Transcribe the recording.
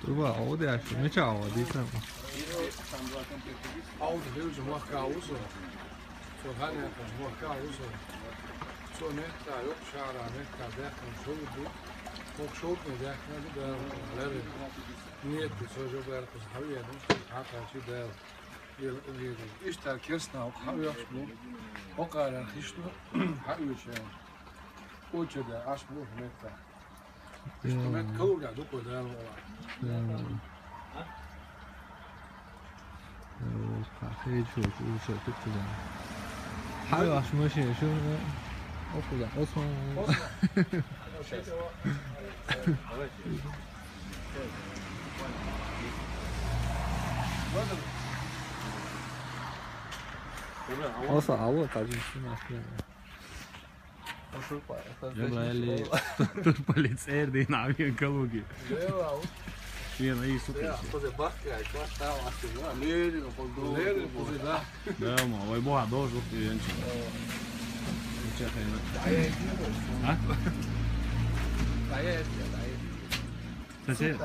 Turba, ovdje je što neće ovo, disam. Oude heel zo mag kauzen. Zo gaan we als mag kauzen. Zo net daar op Shara net daar weg en zo doen. Ook zo met weg naar de deur. Leven. Niet zo zo werk als hou je dan. Gaat als je deur. Je is daar kerst nou hou je afspraak. Ook aan gisteren hou je zo. Ooit je daar afspraak met daar. Dus met kool ja doe je daar wel. خیلی شد بودم هر وقت ماشین شد خودم عثمان Olsa hava kaçmışsın aslında. Тут полицейр да и навия калуги. Viena isso. Fazer basquete, eu achava, acho que não, nele, não pode dar. Nele, não pode dar. Não, mano, vai borrador o jogo que a gente. Não tinha ainda. Hã? Daí é. Tá certo?